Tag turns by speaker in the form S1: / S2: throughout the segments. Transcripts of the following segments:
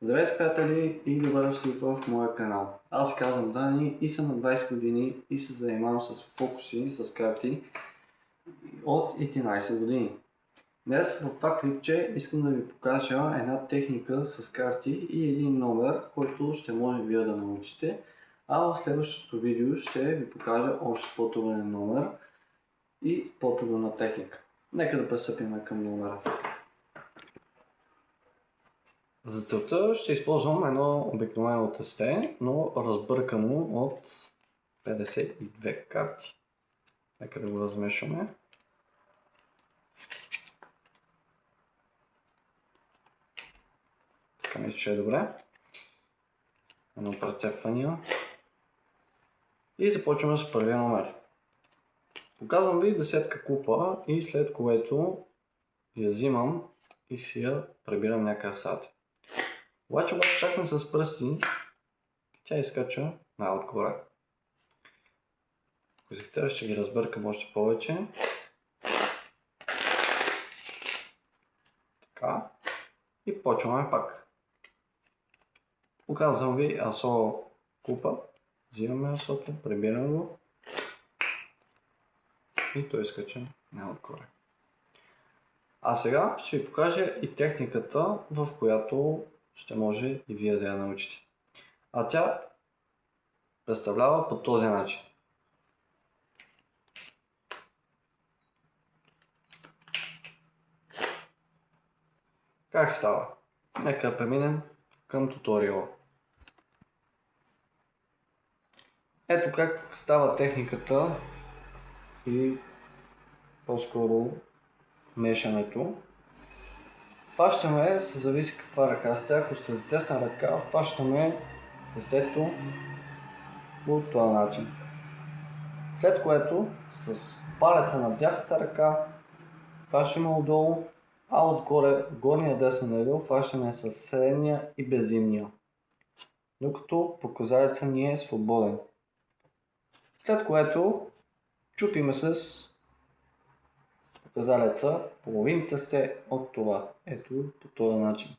S1: Здравейте, приятели, и добре дошли в моя канал. Аз се казвам Дани и съм на 20 години и се занимавам с фокуси, с карти от 11 години. Днес в това клипче искам да ви покажа една техника с карти и един номер, който ще може вие да научите. А в следващото видео ще ви покажа още по-труден номер и по-трудна техника. Нека да пристъпим към номера. За целта ще използвам едно обикновено тесте, но разбъркано от 52 карти. Нека да го размешваме. Така мисля, че е добре. Едно прецепване. И започваме с първия номер. Показвам ви десетка купа и след което я взимам и си я прибирам някъде в сад. Обаче чакна с пръсти, тя изкача най-отгоре. Ако искате, ще ги разбъркам още повече. Така. И почваме пак. Показвам ви асо купа. Взимаме асото, прибирам го. И той изкача най-отгоре. А сега ще ви покажа и техниката, в която ще може и вие да я научите. А тя представлява по този начин. Как става? Нека преминем към туториала. Ето как става техниката и по-скоро мешането. Фащаме, се зависи каква ръка сте. Ако сте с десна ръка, фащаме тестето по този начин. След което с палеца на дясната ръка фащаме отдолу, а отгоре, горния десен ъгъл, фащаме с средния и безимния, докато показалецът ни е свободен. След което чупиме с показалеца половината сте от това. Ето по този начин.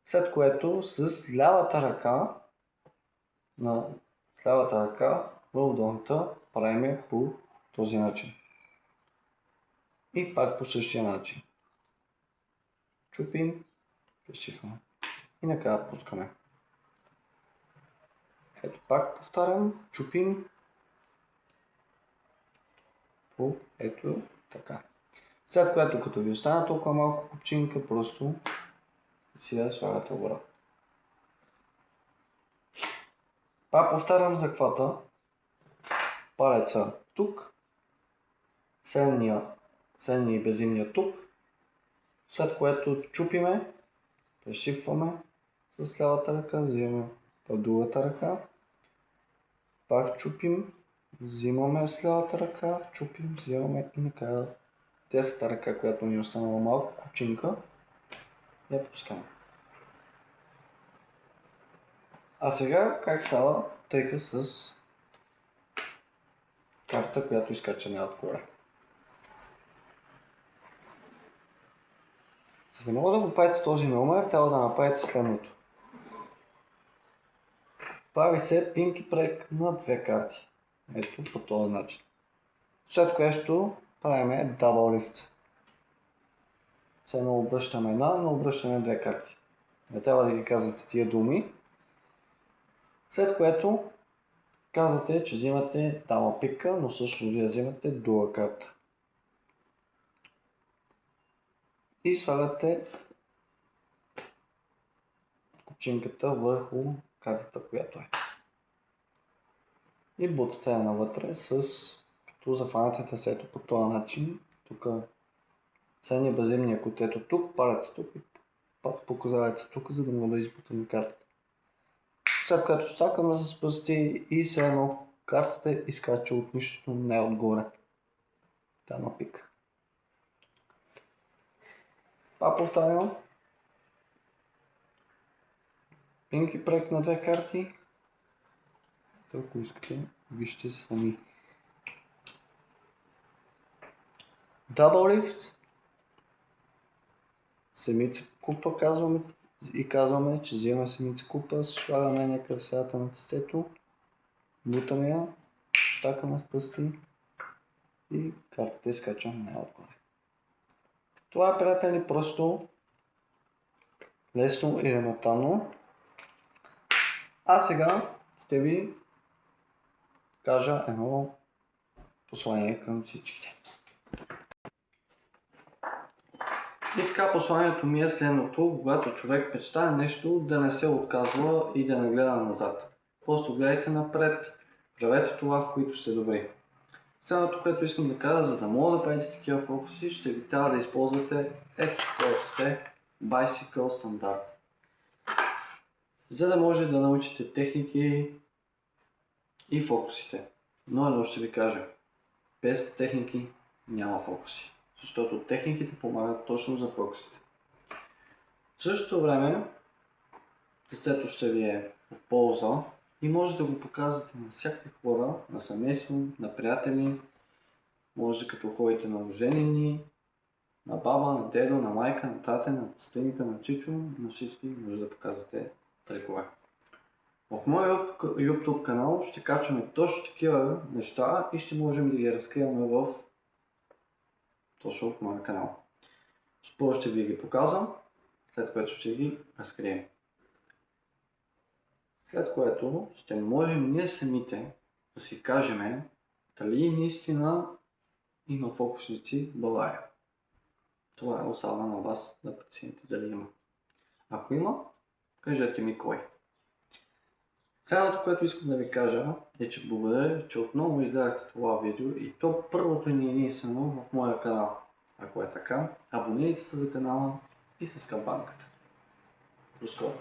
S1: След което с лявата ръка в долната правим по този начин. И пак по същия начин. Чупим, пресифваме и накрая пускаме. Ето пак повтарям, чупим по ето така. След което като ви остана толкова малко купчинка, просто си я слагате обратно. Пак повтарям захвата. Палеца тук, средния и безимния тук, след което чупиме, прешифваме с лявата ръка, взимаме в другата ръка, пак чупим, взимаме с лявата ръка, чупим, взимаме и накрая десната ръка, която ни е останала малка купчинка, я пускаме. А сега как става тейка с карта, която изкача най-отгоре. За да мога да го правите този номер, трябва да направите следното. Прави се пинки прек на две карти. Ето по този начин. След което правим дабл лифт. Сега не обръщаме една, но обръщаме две карти. Не трябва да ги казвате тия думи. След което казвате, че взимате дама пика, но също вие взимате друга карта. И слагате купчинката върху картата, която е. И бутате я навътре като зафанате тесето по този начин. Тук средния безимния кут, ето тук, палец тук и показалец тук, за да мога да избутаме картата. След като чакаме с пръсти и все едно картата изкача от нищото не отгоре. Дама пик. Пак повтарям. Пинки проект на две карти. Ако искате, вижте сами. Дабл лифт. Семица купа казваме и казваме, че взимаме самица купа, слагаме някакъв в средата на тестето, бутаме я, щакаме с пръсти и картата изкачва най-отгоре. Това е, приятели, просто лесно и елементарно. А сега ще ви кажа едно послание към всичките. И така, посланието ми е следното: когато човек мечтае нещо, да не се отказва и да не гледа назад. Просто гледайте напред, правете това, в което сте добри. Следното, което искам да кажа, за да мога да правите такива фокуси, ще ви трябва да използвате ето този Bicycle стандарт. За да може да научите техники и фокусите. Но едно ще ви кажа: без техники няма фокуси. Защото техниките помагат точно за фокусите. В същото време, тестето ще ви е от полза и може да го показвате на всякакви хора, на семейство, на приятели, може като ходите на оженени, на баба, на дедо, на майка, на тате, на сестринка, на чичо, на всички може да показвате трикове. В моя YouTube канал ще качваме точно такива неща и ще можем да ги разкриваме точно в моя канал. Първо ще ви ги показвам, след което ще ги разкрием. След което ще можем ние самите да си кажем дали наистина има фокусници в България. Това е остава на вас да прецените дали има. Ако има, кажете ми кой. Следното, което искам да ви кажа е, че благодаря, че отново изгледахте това видео и то първото ни единствено в моя канал. Ако е така, абонирайте се за канала и с камбанката. До скоро!